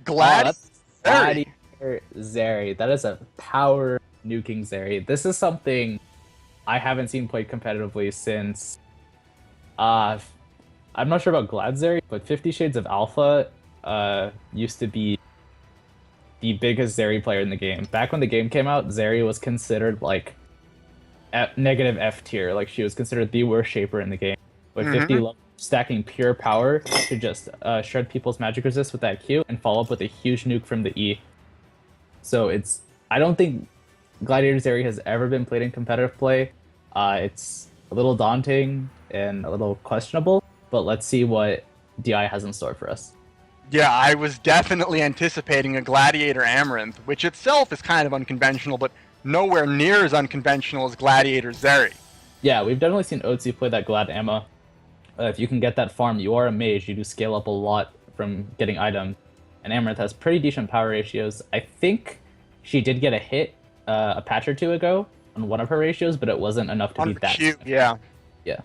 Glad. That's Gladiator Zeri. That is a power nuking Zeri. This is something I haven't seen played competitively since. I'm not sure about Glad Zeri, but 50 Shades of Alpha used to be the biggest Zeri player in the game. Back when the game came out, Zeri was considered like negative F tier. Like she was considered the worst shaper in the game. With 50 level, stacking pure power to just shred people's magic resist with that Q and follow up with a huge nuke from the E. So I don't think Gladiator Zeri has ever been played in competitive play. It's a little daunting and a little questionable, but let's see what DI has in store for us. Yeah, I was definitely anticipating a Gladiator Amaranth, which itself is kind of unconventional, but nowhere near as unconventional as Gladiator Zeri. Yeah, we've definitely seen Otzi play that Glad Emma. If you can get that farm, you are a mage. You do scale up a lot from getting items. And Amaranth has pretty decent power ratios. I think she did get a hit a patch or two ago on one of her ratios, but it wasn't enough to beat that. Cute, yeah. Yeah.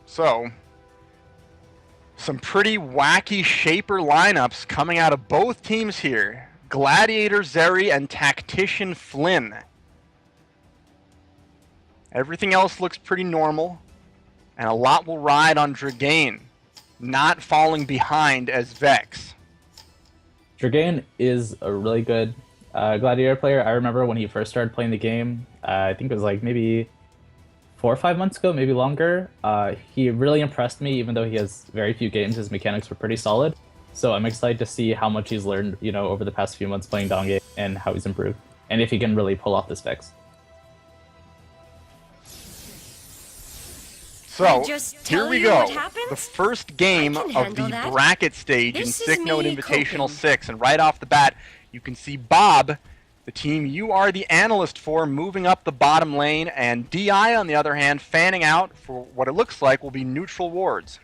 So, some pretty wacky shaper lineups coming out of both teams here. Gladiator Zeri and Tactician Flynn. Everything else looks pretty normal, and a lot will ride on Dragain, not falling behind as Vex. Dragain is a really good Gladiator player. I remember when he first started playing the game, I think it was like maybe 4 or 5 months ago, maybe longer. He really impressed me, even though he has very few games. His mechanics were pretty solid. So I'm excited to see how much he's learned, over the past few months playing Dongame and how he's improved, and if he can really pull off this Vex. So, here we go. The first game of the bracket stage in S1cknote Invitational 6. And right off the bat, you can see Bob, the team you are the analyst for, moving up the bottom lane, and DI, on the other hand, fanning out for what it looks like will be neutral wards.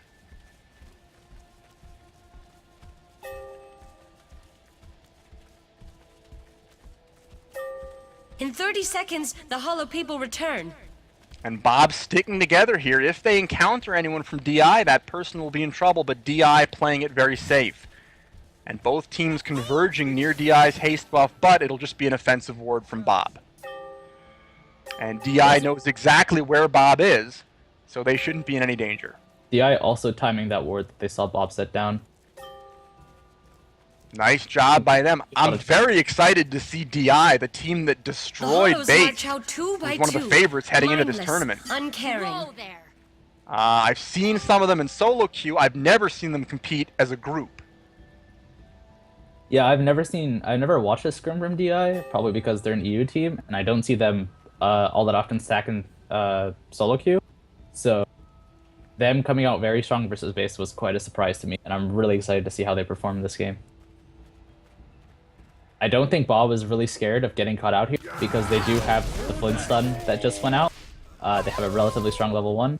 In 30 seconds, the Hollow People return. And Bob's sticking together here. If they encounter anyone from DI, that person will be in trouble, but DI playing it very safe. And both teams converging near DI's haste buff, but it'll just be an offensive ward from Bob. And DI knows exactly where Bob is, so they shouldn't be in any danger. DI also timing that ward that they saw Bob set down. Nice job by them. I'm very excited to see DI, the team that destroyed Bait, who's one of the favorites heading into this tournament. Uncaring. I've seen some of them in solo queue. I've never seen them compete as a group. Yeah, I've never watched a scrim from DI, probably because they're an EU team, and I don't see them all that often stacking solo queue. So them coming out very strong versus base was quite a surprise to me, and I'm really excited to see how they perform in this game. I don't think Bob is really scared of getting caught out here because they do have the Flint stun that just went out. They have a relatively strong level 1,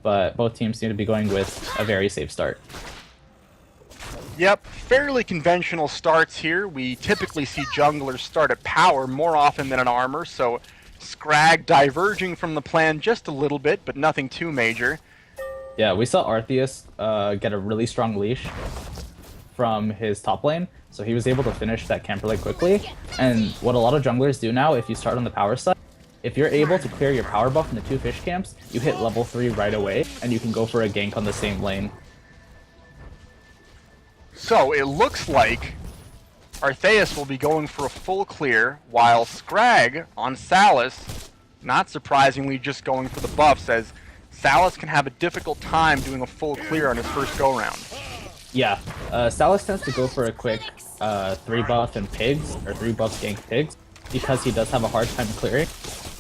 but both teams seem to be going with a very safe start. Yep, fairly conventional starts here. We typically see junglers start at power more often than an armor, so S1cknote diverging from the plan just a little bit, but nothing too major. Yeah, we saw Arceus get a really strong leash from his top lane, so he was able to finish that camp really quickly. And what a lot of junglers do now, if you start on the power side, if you're able to clear your power buff in the 2 fish camps, you hit level 3 right away, and you can go for a gank on the same lane. So it looks like Arceus will be going for a full clear, while S1cknote on Salas, not surprisingly, just going for the buffs, as Salas can have a difficult time doing a full clear on his first go-round. Yeah, Salas tends to go for a quick 3 buff and pigs, or 3 buffs gank pigs, because he does have a hard time clearing.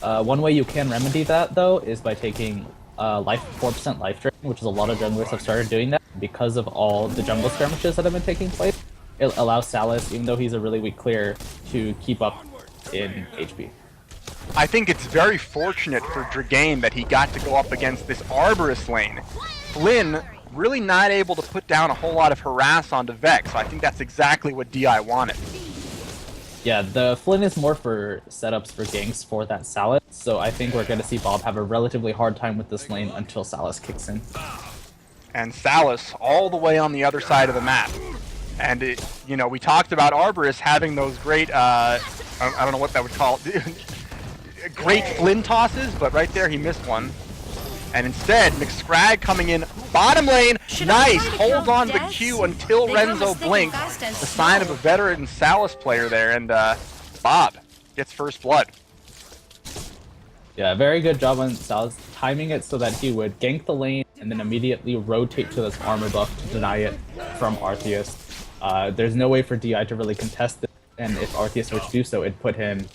One way you can remedy that, though, is by taking 4% life drain, which is a lot of junglers have started doing that because of all the jungle skirmishes that have been taking place. It allows Salas, even though he's a really weak clear, to keep up in HP. I think it's very fortunate for Dragain that he got to go up against this Arborist lane. Flynn really not able to put down a whole lot of harass onto Vex, so I think that's exactly what DI wanted. Yeah, the Flynn is more for setups for ganks for that Salad, so I think we're going to see Bob have a relatively hard time with this lane until Salus kicks in. And Salus all the way on the other side of the map. And, we talked about Arborist having those great, I don't know what that would call it, great Flynn tosses, but right there he missed one. And instead, McScrag coming in bottom lane, nice, holds on to the Q until Renzo blinks. The sign of a veteran Salus player there, and Bob gets first blood. Yeah, very good job on Salus timing it so that he would gank the lane and then immediately rotate to this armor buff to deny it from Arceus. There's no way for DI to really contest it, and if Arceus were to do so, it'd put him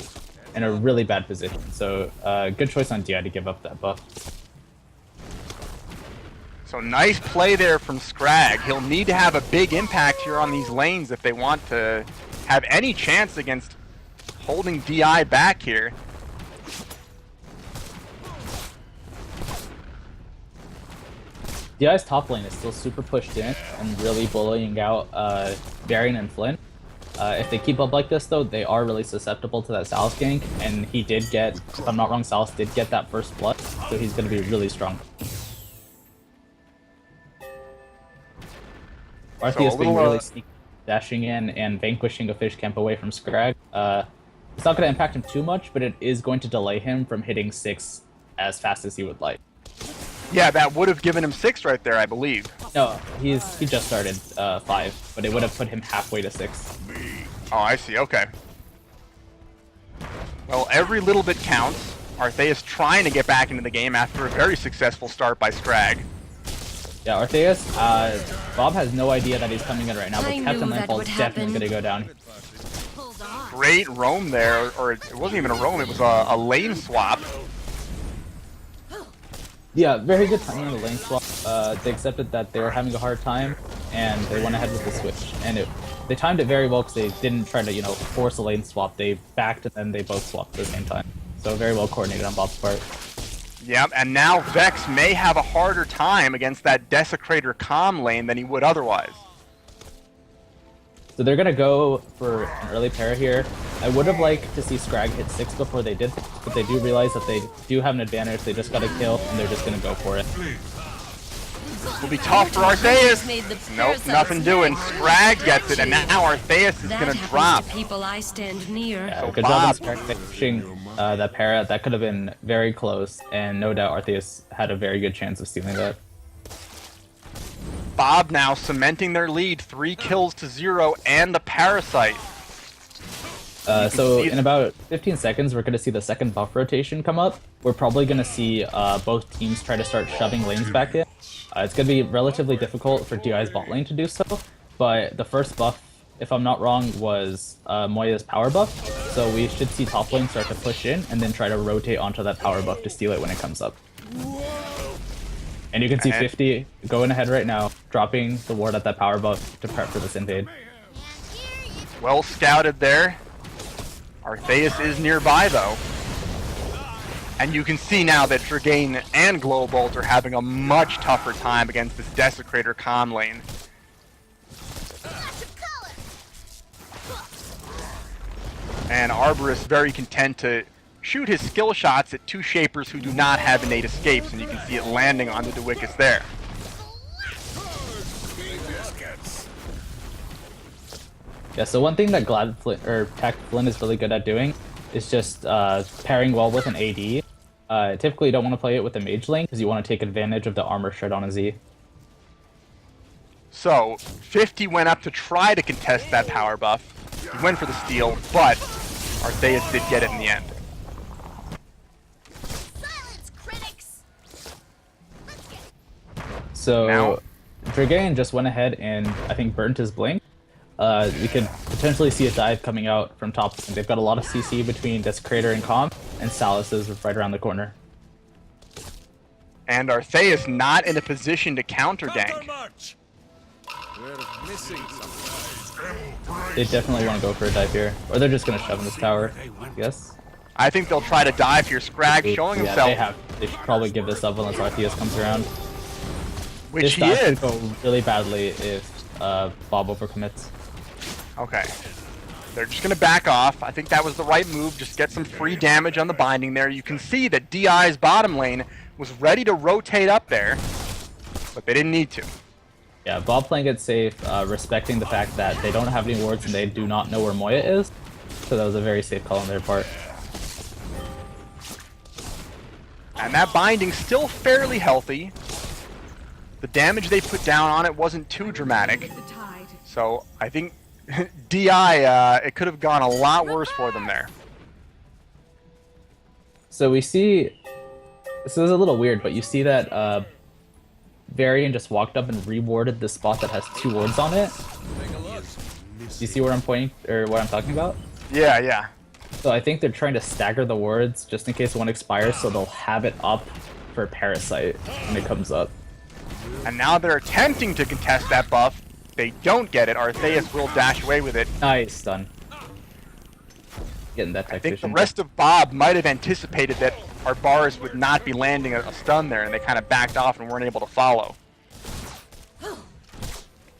in a really bad position. So good choice on DI to give up that buff. So nice play there from Scrag. He'll need to have a big impact here on these lanes if they want to have any chance against holding DI back here. DI's top lane is still super pushed in and really bullying out Varian and Flynn. If they keep up like this, though, they are really susceptible to that Salus gank, and he did get, if I'm not wrong, Salus did get that first blood, so he's going to be really strong. Arceus being really sneaky, dashing in and vanquishing a fish camp away from Scrag. It's not going to impact him too much, but it is going to delay him from hitting 6 as fast as he would like. Yeah, that would have given him 6 right there, I believe. No, he just started 5, but it would have put him halfway to 6. Oh, I see, okay. Well, every little bit counts. Arceus trying to get back into the game after a very successful start by Scrag. Yeah, Arceus, Bob has no idea that he's coming in right now, but Captain Landfall is definitely going to go down. Great roam there, or it wasn't even a roam, it was a lane swap. Yeah, very good timing on the lane swap. They accepted that they were having a hard time, and they went ahead with the switch. And they timed it very well because they didn't try to, force a lane swap. They backed and then they both swapped at the same time. So very well coordinated on Bob's part. Yep, and now Vex may have a harder time against that Desecrator Calm lane than he would otherwise. So they're going to go for an early para here. I would have liked to see Scrag hit 6 before they did, but they do realize that they do have an advantage. They just got a kill, and they're just going to go for it. Will be tough for Arceus. Nope, nothing doing. Scrag gets it, and now Arceus is going to drop. People I stand near. Yeah, good job on Scrag finishing that para. That could have been very close, and no doubt Arceus had a very good chance of stealing that. Bob now cementing their lead, 3 kills to 0, and the Parasite. So in about 15 seconds, we're going to see the second buff rotation come up. We're probably going to see both teams try to start shoving lanes back in. It's going to be relatively difficult for DI's bot lane to do so, but the first buff, if I'm not wrong, was Moya's power buff. So we should see top lane start to push in and then try to rotate onto that power buff to steal it when it comes up. And you can see 50 going ahead right now, dropping the ward at that power buff to prep for this invade. Well scouted there. Arceus is nearby though. And you can see now that Dragain and Glowbolt are having a much tougher time against this Desecrator Calm lane. And Arborist very content to shoot his skill shots at 2 Shapers who do not have innate escapes, and you can see it landing on the Dewickus there. Yeah, so one thing that Tech Flynn is really good at doing is just pairing well with an AD. Typically you don't want to play it with a mage lane because you want to take advantage of the armor shred on a Z. So, 50 went up to try to contest that power buff. He went for the steal, but Arceus did get it in the end. So, Now- Dragain just went ahead and I think burnt his blink. You could potentially see a dive coming out from top. They've got a lot of CC between Desecrator and Calm, and Salus is right around the corner. And Arceus not in a position to counter gank. They definitely want to go for a dive here. Or they're just going to shove in this tower, I guess. I think they'll try to dive here. Scrag showing himself. They should probably give this up unless Arceus comes around. Which this he dive is. could go really badly if Bob overcommits. Okay. They're just going to back off. I think that was the right move. Just get some free damage on the binding there. You can see that DI's bottom lane was ready to rotate up there, but they didn't need to. Yeah, Bob playing it safe, respecting the fact that they don't have any wards and they do not know where Moya is. So that was a very safe call on their part. And that binding's still fairly healthy. The damage they put down on it wasn't too dramatic. So I think DI, it could have gone a lot worse for them there. So we see, this is a little weird, but you see that Varian just walked up and rewarded the spot that has 2 wards on it. Do you see where I'm pointing, or what I'm talking about? Yeah, yeah. So I think they're trying to stagger the wards just in case one expires, so they'll have it up for Parasite when it comes up. And now they're attempting to contest that buff. They don't get it. Arceus will dash away with it. Nice stun. Getting that I tech think the vision. rest of Bob might have anticipated that our bars would not be landing a stun there, and they kind of backed off and weren't able to follow.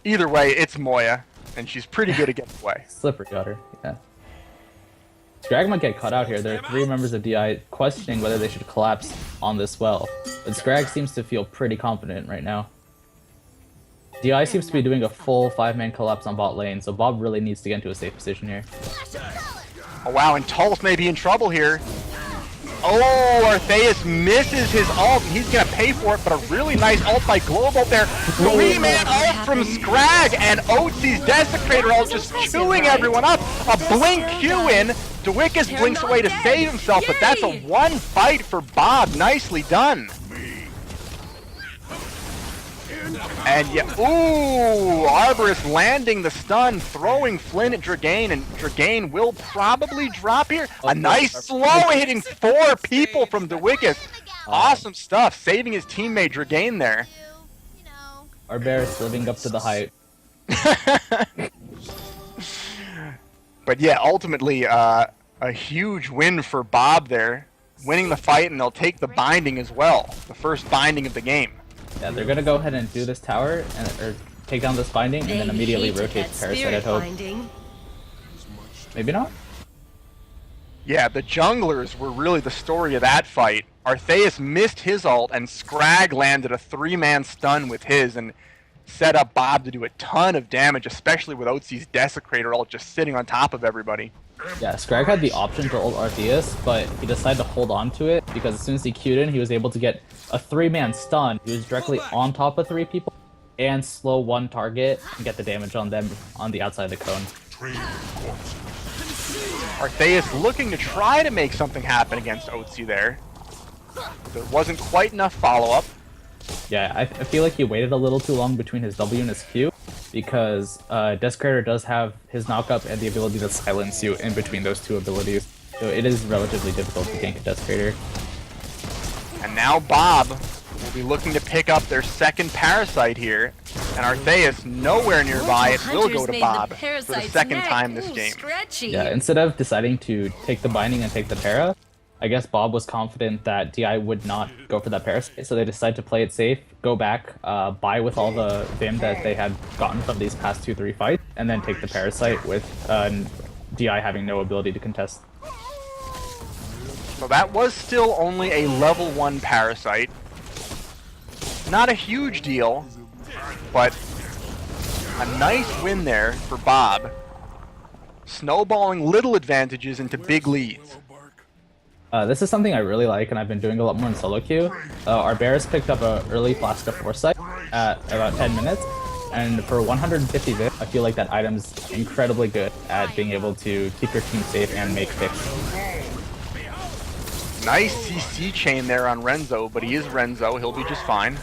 Either way, it's Moya, and she's pretty good at getting away. Slippery got her, yeah. Scrag might get cut out here. There are 3 members of DI questioning whether they should collapse on this well. But Scrag seems to feel pretty confident right now. DI seems to be doing a full 5-man collapse on bot lane, so Bob really needs to get into a safe position here. Oh wow, and Tulse may be in trouble here. Oh, Arceus misses his ult, and he's gonna pay for it, but a really nice ult by Global there. 3-man ult from Scrag, and Otzi's Desecrator ult just chewing everyone up. A blink Q in. Dwickus blinks away to save himself, but that's a 1 fight for Bob. Nicely done. And yeah, ooh, Arborist landing the stun, throwing Flynn at Dragain, and Dragain will probably drop here. A nice slow hitting 4 people from Dwickus. Awesome stuff, saving his teammate Dragain there. Arborist living up to the hype. But yeah, ultimately, a huge win for Bob there, winning the fight, and they'll take the binding as well, the first binding of the game. Yeah, they're gonna go ahead and do this tower, or take down this binding, and then immediately rotate Parasite, I hope. Maybe not? Yeah, the junglers were really the story of that fight. Arceus missed his ult, and Scrag landed a 3-man stun with his, and set up Bob to do a ton of damage, especially with Otzi's Desecrator ult just sitting on top of everybody. Yeah, Scrag had the option to ult Arceus, but he decided to hold on to it, because as soon as he queued in, he was able to get a 3-man stun. He was directly on top of 3 people, and slow 1 target, and get the damage on them on the outside of the cone. Arceus looking to try to make something happen against Otzi there. There wasn't quite enough follow-up. Yeah, I feel like he waited a little too long between his W and his Q, because Desecrator does have his knockup and the ability to silence you in between those 2 abilities. So it is relatively difficult to gank a Desecrator. And now Bob will be looking to pick up their 2nd Parasite here. And Arceus nowhere nearby. It will go to Bob for the 2nd time this game. Yeah, instead of deciding to take the binding and take the para, I guess Bob was confident that DI would not go for that Parasite, so they decided to play it safe, go back, buy with all the Vim that they had gotten from these past 2-3 fights, and then take the Parasite with DI having no ability to contest. So that was still only a level 1 Parasite. Not a huge deal, but a nice win there for Bob. Snowballing little advantages into big leads. This is something I really like, and I've been doing a lot more in solo queue. Arborist picked up an early Flask of Foresight at about 10 minutes, and for 150 VIP, I feel like that item's incredibly good at being able to keep your team safe and make picks. Nice CC chain there on Renzo, but he is Renzo, he'll be just fine.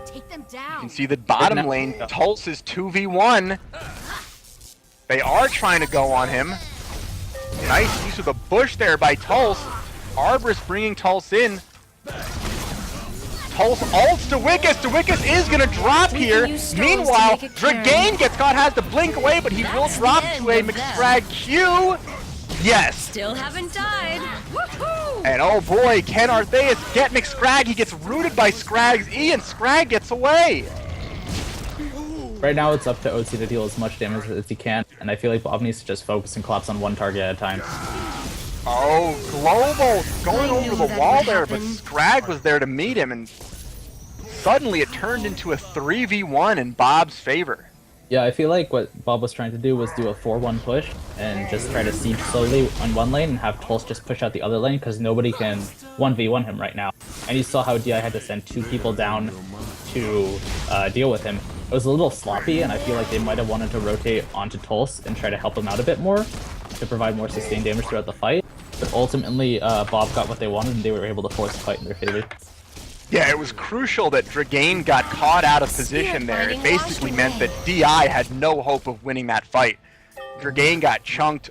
Take them You down. can see that bottom lane, Tulse is 2v1. They are trying to go on him. Nice use of the bush there by Tulse. Arborist bringing Tulse in. Tulse ults to Dwickus. Dwickus is going to drop here. Meanwhile, Dragain gets caught, has to blink away, but he will drop to a McScrag Q. Yes. Still haven't died. Woohoo! And oh boy, can Arceus get McScrag? He gets rooted by Scrag's E, and Scrag gets away. Right now, it's up to OC to deal as much damage as he can, and I feel like Bob needs to just focus and collapse on one target at a time. Oh, Global going over the wall there, but Scrag was there to meet him, and suddenly it turned into a 3v1 in Bob's favor. Yeah, I feel like what Bob was trying to do was do a 4-1 push and just try to siege slowly on one lane and have Tulse just push out the other lane because nobody can 1v1 him right now. And you saw how DI had to send 2 people down to deal with him. It was a little sloppy, and I feel like they might have wanted to rotate onto Tulse and try to help him out a bit more to provide more sustained damage throughout the fight. But ultimately, Bob got what they wanted, and they were able to force the fight in their favor. Yeah, it was crucial that Dragain got caught out of position there. It basically meant that DI had no hope of winning that fight. Dragain got chunked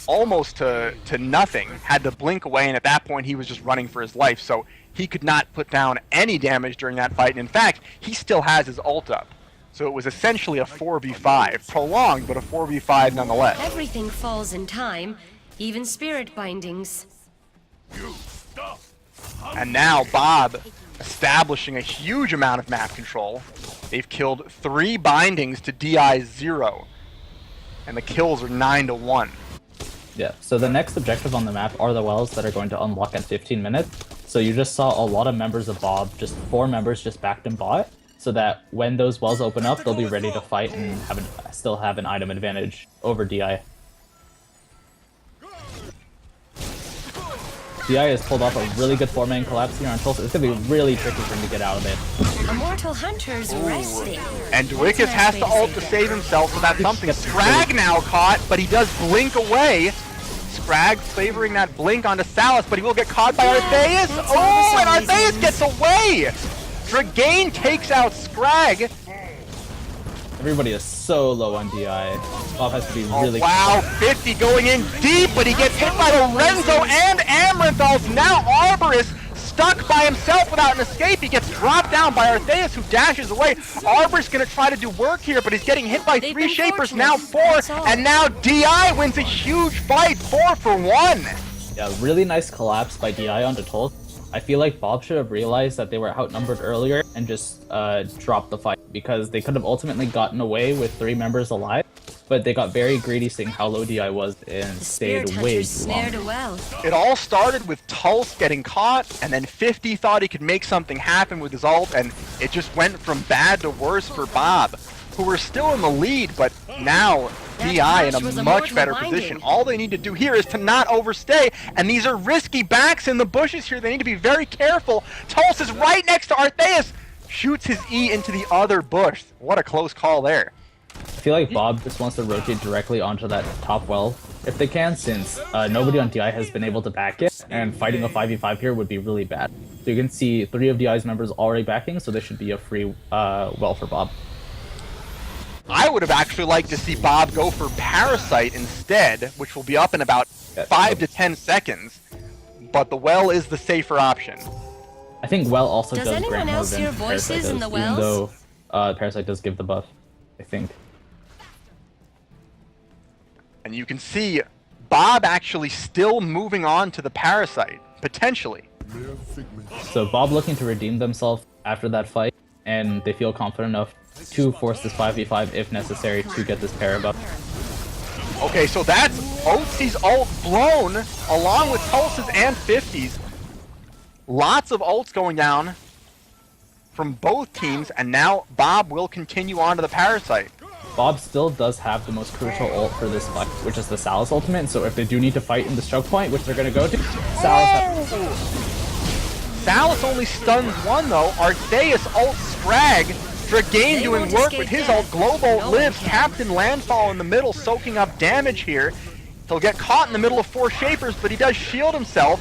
almost to nothing, had to blink away, and at that point he was just running for his life, so he could not put down any damage during that fight, and in fact, he still has his ult up. So it was essentially a 4v5, prolonged, but a 4v5 nonetheless. Everything falls in time, even spirit bindings. And now Bob establishing a huge amount of map control. They've killed 3 bindings to DI's 0, and the kills are 9-1. Yeah, so the next objective on the map are the wells that are going to unlock in 15 minutes. So you just saw a lot of members of Bob, just 4 members just backed and bought, so that when those wells open up, they'll be ready to fight and still have an item advantage over DI. DI has pulled off a really good 4-man collapse here on Tulsa. It's going to be really tricky for him to get out of it. Immortal Hunter's resting. And Dwickus has to ult to save himself, so that's something. Scrag now caught, but he does blink away. Scrag favoring that blink onto Salus, but he will get caught by Artheus. Oh, and Artheus gets away! Dragain takes out Scrag. Everybody is so low on DI. Bob has to be really wow, 50 going in deep, but he gets hit by Lorenzo and Amrenthals. Now Arborist stuck by himself without an escape. He gets dropped down by Artheus, who dashes away. Arborist gonna try to do work here, but he's getting hit by 3 Shapers, now 4, and now DI wins a huge fight, 4 for 1. Yeah, really nice collapse by DI onto Tulsa. I feel like Bob should have realized that they were outnumbered earlier and just dropped the fight, because they could have ultimately gotten away with 3 members alive, but they got very greedy seeing how low DI was and stayed way too long. It all started with Tulse getting caught, and then 50 thought he could make something happen with his ult, and it just went from bad to worse for Bob, who were still in the lead, but now DI in a much better position. All they need to do here is to not overstay, and these are risky backs in the bushes here. They need to be very careful. Tulse is right next to Artheus, shoots his E into the other bush. What a close call there. I feel like Bob just wants to rotate directly onto that top well if they can, since nobody on DI has been able to back it, and fighting a 5v5 here would be really bad. So you can see 3 of DI's members already backing, so this should be a free well for Bob. I would have actually liked to see Bob go for Parasite instead, which will be up in about 5 to 10 seconds, but the well is the safer option. I think well also does anyone grant more else than hear Parasite voices does, in the even wells? though Parasite does give the buff, I think. And you can see Bob actually still moving on to the Parasite, potentially. So Bob looking to redeem themselves after that fight, and they feel confident enough to force this 5v5 if necessary to get this para buff. Okay, so that's Otzi's ult blown, along with Tulsa's and 50's. Lots of ults going down from both teams, and now Bob will continue on to the Parasite. Bob still does have the most crucial ult for this fight, which is the Salus ultimate, so if they do need to fight in the choke point, which they're going to go to, Salus only stuns 1 though. Artheus ult Scrag. Dragain doing work with his ult. Global lives. Captain Landfall in the middle, soaking up damage here. He'll get caught in the middle of 4 Shapers, but he does shield himself.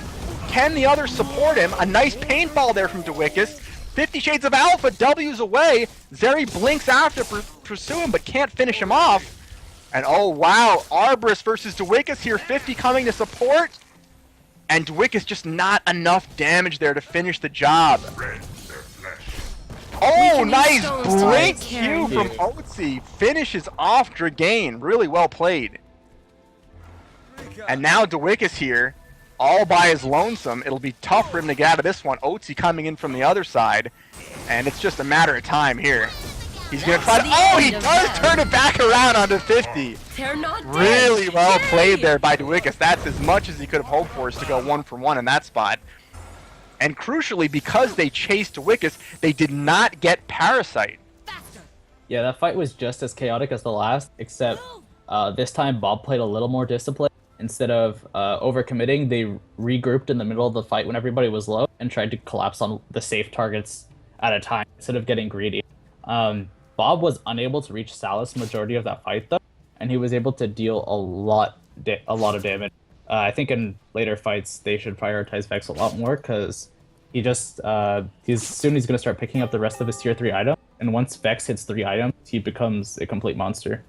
Can the others support him? A nice paintball there from Dwickus. 50 Shades of Alpha W's away. Zeri blinks after to pursue him, but can't finish him off. And oh wow, Arborist versus Dwickus here. 50 coming to support. And Dwickus just not enough damage there to finish the job. Oh, nice blink Q from Otzi. Finishes off Dragain. Really well played. And now Dwickus here, all by his lonesome. It'll be tough for him to get out of this one. Otzi coming in from the other side. And it's just a matter of time here. He's gonna try to. Oh, he does turn it back around onto 50. They're not dead. Really well Yay! played there by Dwickus. That's as much as he could have hoped for, is to go 1-for-1 in that spot. And crucially, because they chased Dwickus, they did not get Parasite. Yeah, that fight was just as chaotic as the last, except this time Bob played a little more disciplined. Instead of overcommitting, they regrouped in the middle of the fight when everybody was low and tried to collapse on the safe targets at a time instead of getting greedy. Bob was unable to reach Salus majority of that fight though, and he was able to deal a lot of damage. I think in later fights they should prioritize Vex a lot more because he just he's going to start picking up the rest of his tier 3 items, and once Vex hits 3 items, he becomes a complete monster.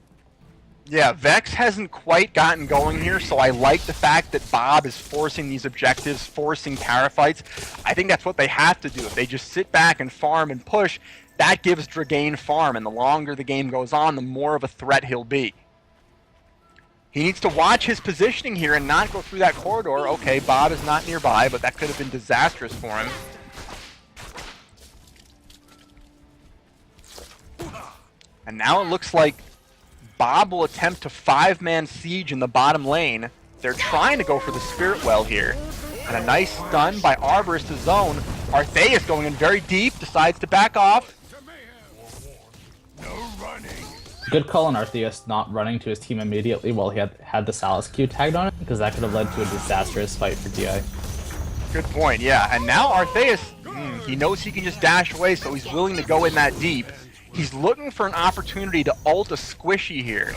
Yeah, Vex hasn't quite gotten going here, so I like the fact that Bob is forcing these objectives, forcing Parafights. I think that's what they have to do. If they just sit back and farm and push, that gives Dragain farm, and the longer the game goes on, the more of a threat he'll be. He needs to watch his positioning here and not go through that corridor. Okay, Bob is not nearby, but that could have been disastrous for him. And now it looks like Bob will attempt to 5-man siege in the bottom lane. They're trying to go for the Spirit Well here. And a nice stun by Arborist to zone. Artheus going in very deep, decides to back off. Good call on Artheus not running to his team immediately while he had the Salus Q tagged on it, because that could have led to a disastrous fight for DI. Good point, yeah. And now Artheus, he knows he can just dash away, so he's willing to go in that deep. He's looking for an opportunity to ult a Squishy here.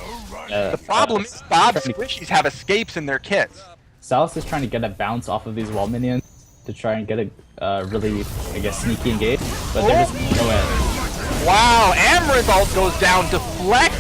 The problem is Bob's Squishies have escapes in their kits. Salus is trying to get a bounce off of these wall minions to try and get a really, I guess, sneaky engage, but they're just no way. Wow, Amaranth ult goes down, deflect.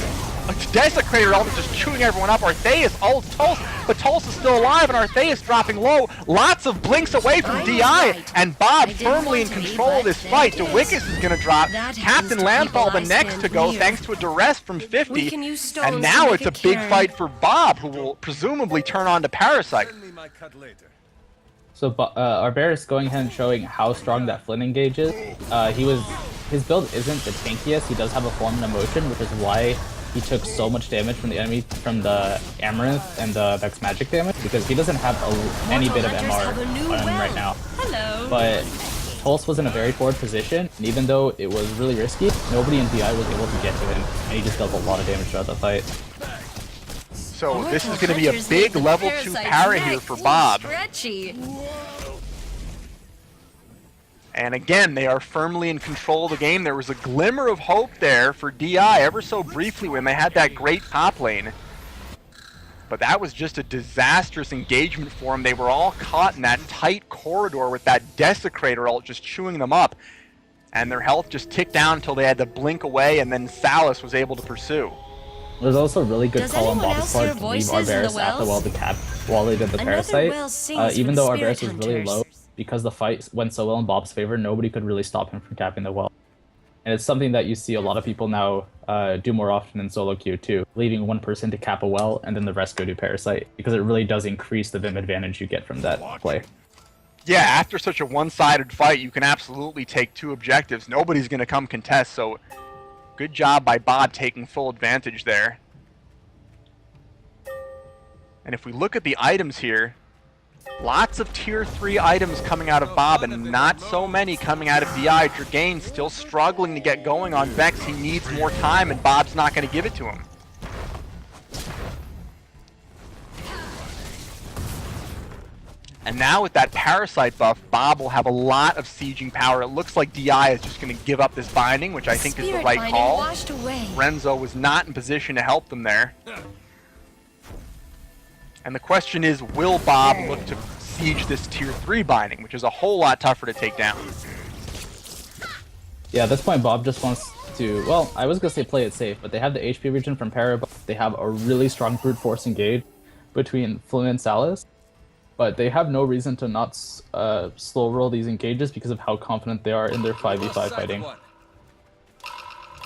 Desecrator ult is just chewing everyone up. Artheus ult Tulsa, but Tulsa's still alive, and Artheus dropping low. Lots of blinks away from DI, and Bob firmly in control of this fight. Dwickus is going to drop. Captain Landfall the next to go, thanks to a duress from 50. And now it's a big fight for Bob, who will presumably turn on to Parasite. So Arberus going ahead and showing how strong that Flynn engage is. His build isn't the tankiest. He does have a form and emotion, which is why he took so much damage from the enemy, from the Amaranth and the Vex magic damage, because he doesn't have any bit of MR on him right now. Hello. But Pulse was in a very forward position, and even though it was really risky, nobody in DI was able to get to him, and he just dealt a lot of damage throughout the fight. So this is going to be a big level 2 para here for Bob. Stretchy. And again, they are firmly in control of the game. There was a glimmer of hope there for DI ever so briefly when they had that great top lane. But that was just a disastrous engagement for them. They were all caught in that tight corridor with that Desecrator ult just chewing them up. And their health just ticked down until they had to blink away, and then Salus was able to pursue. There's also a really good call on Bob's part to leave Arberus at the well to cap while they did the Parasite. Even though Arberus was really low, because the fight went so well in Bob's favor, nobody could really stop him from capping the well. And it's something that you see a lot of people now do more often in solo queue too, leaving one person to cap a well and then the rest go do Parasite, because it really does increase the Vim advantage you get from that play. Yeah, after such a one-sided fight, you can absolutely take 2 objectives. Nobody's going to come contest, so good job by Bob taking full advantage there. And if we look at the items here, lots of tier 3 items coming out of Bob, and not so many coming out of DI. Dragain still struggling to get going on Vex. He needs more time, and Bob's not going to give it to him. And now with that Parasite buff, Bob will have a lot of sieging power. It looks like DI is just going to give up this binding, which I think is the right call. Renzo was not in position to help them there. And the question is, will Bob look to siege this tier 3 binding, which is a whole lot tougher to take down? Yeah, at this point Bob just wants to, well, I was going to say play it safe, but they have the HP region from Para, they have a really strong brute force engage between Flynn and Salus, but they have no reason to not slow roll these engages because of how confident they are in their 5v5 fighting.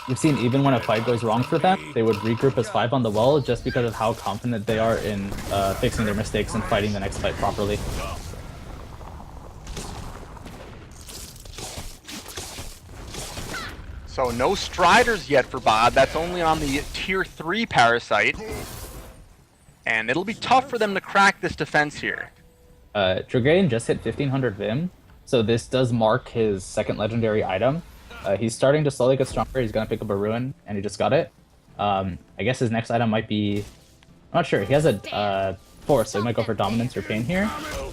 We've seen even when a fight goes wrong for them, they would regroup as 5 on the well just because of how confident they are in fixing their mistakes and fighting the next fight properly. So no Striders yet for Bob. That's only on the tier 3 Parasite. And it'll be tough for them to crack this defense here. Dragain just hit 1500 Vim, so this does mark his second legendary item. He's starting to slowly get stronger. He's gonna pick up a Ruin, and he just got it. I guess his next item might be... I'm not sure. He has a Force, so he might go for Dominance or Pain here.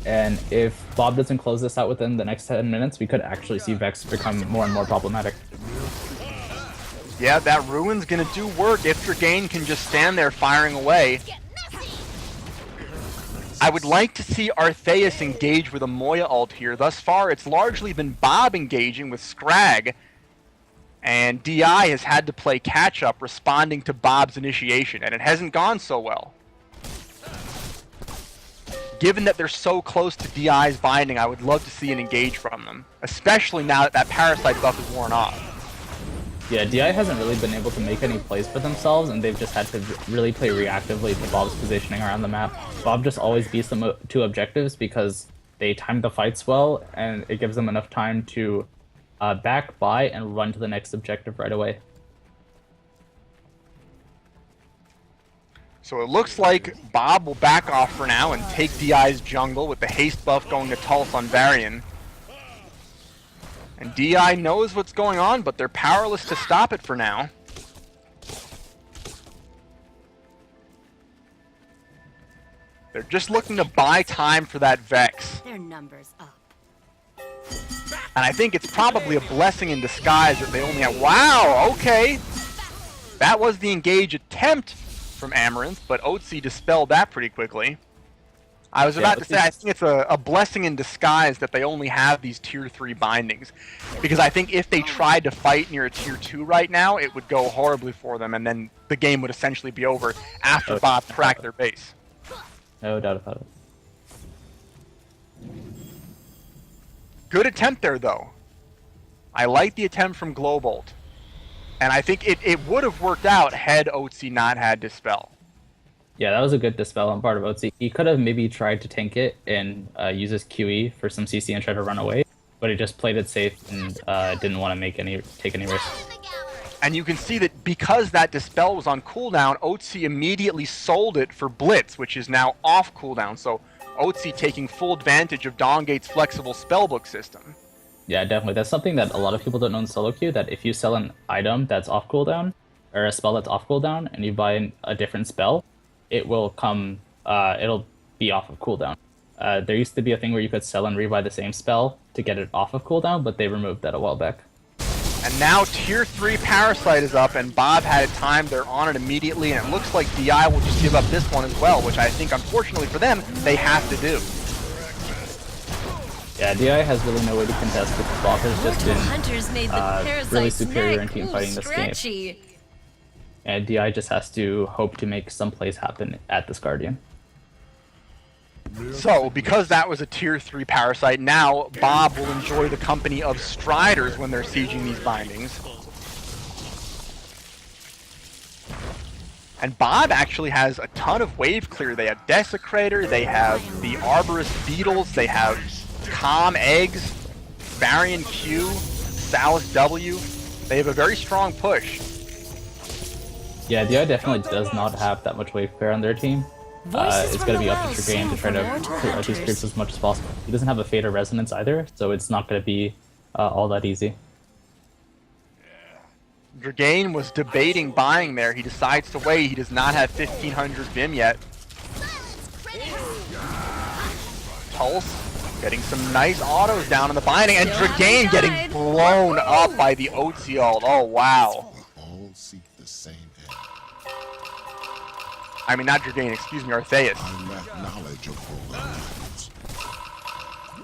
And if Bob doesn't close this out within the next 10 minutes, we could actually see Vex become more and more problematic. Yeah, that Ruin's gonna do work if Dragain can just stand there firing away. I would like to see Artheus engage with a Moya ult here. Thus far, it's largely been Bob engaging with Scrag, and DI has had to play catch-up responding to Bob's initiation, and it hasn't gone so well. Given that they're so close to DI's binding, I would love to see an engage from them, especially now that that Parasite buff is worn off. Yeah, DI hasn't really been able to make any plays for themselves, and they've just had to really play reactively to Bob's positioning around the map. Bob just always beats them to objectives because they time the fights well, and it gives them enough time to back, buy, and run to the next objective right away. So it looks like Bob will back off for now and take DI's jungle with the haste buff going to Tulsa on Varian. And DI knows what's going on, but they're powerless to stop it for now. They're just looking to buy time for that Vex. Their numbers up. And I think it's probably a blessing in disguise that they only have... Wow, okay! That was the engage attempt from Amaranth, but Otzi dispelled that pretty quickly. I was about to say, I think it's a blessing in disguise that they only have these tier 3 bindings. Because I think if they tried to fight near a tier 2 right now, it would go horribly for them, and then the game would essentially be over after Bob cracked their base. No doubt about it. Good attempt there, though. I like the attempt from Globolt. And I think it would have worked out had Otzi not had Dispel. Yeah, that was a good dispel on part of Otzi. He could have maybe tried to tank it and use his QE for some CC and try to run away, but he just played it safe and didn't want to take any risks. And you can see that because that Dispel was on cooldown, Otzi immediately sold it for Blitz, which is now off cooldown. So Otzi taking full advantage of Dawngate's flexible spellbook system. Yeah, definitely. That's something that a lot of people don't know in solo queue, that if you sell an item that's off cooldown, or a spell that's off cooldown, and you buy a different spell, it will come, it'll be off of cooldown. There used to be a thing where you could sell and rebuy the same spell to get it off of cooldown, but they removed that a while back. And now tier 3 Parasite is up, and Bob had it timed. They're on it immediately, and it looks like DI will just give up this one as well, which I think, unfortunately for them, they have to do. Yeah, DI has really no way to contest because Bob has just Mortal hunters made the been really parasite's superior in neck team fighting this game. stretchy. And DI just has to hope to make some plays happen at this Guardian. So, because that was a tier 3 Parasite, now Bob will enjoy the company of Striders when they're sieging these bindings. And Bob actually has a ton of wave clear. They have Desecrator, they have the Arborist Beetles, they have Calm Eggs, Varian Q, Salus W. They have a very strong push. Yeah, DI definitely does not have that much wave clear on their team. It's going to be up to Dragain to try to clear out these creeps as much as possible. He doesn't have a Fade or Resonance either, so it's not going to be all that easy. Dragain was debating buying there. He decides to wait. He does not have 1500 Vim yet. Tulse getting some nice autos down in the binding, and Dragain getting blown up by the Otzi ult. Oh, wow. All seek the same end. I mean, not Dragain, excuse me, Artheus. I lack knowledge of programs.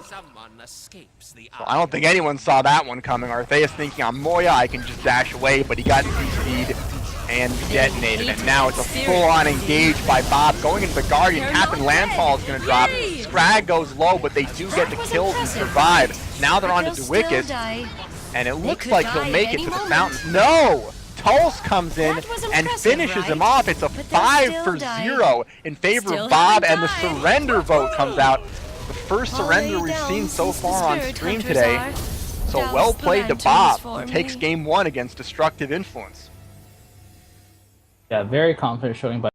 Someone escapes the Well, I don't think anyone saw that one coming. Artheus thinking on Moya, I can just dash away, but he got CC'd and detonated. And now it's a full-on engage by Bob going into the Guardian. Captain Landfall is going to drop. Scrag goes low, but they do get the kills and survive. Now they're on to Dwickus, and it looks like he'll make it to the fountain. No! Tulse comes in and finishes him off. It's a 5-for-0 in favor of Bob, and the surrender vote comes out. The first surrender we've seen so far on stream today. So Douse well the played to lanterns Bob. for He takes me. game 1 against Destructive Influence. Yeah, very confident showing by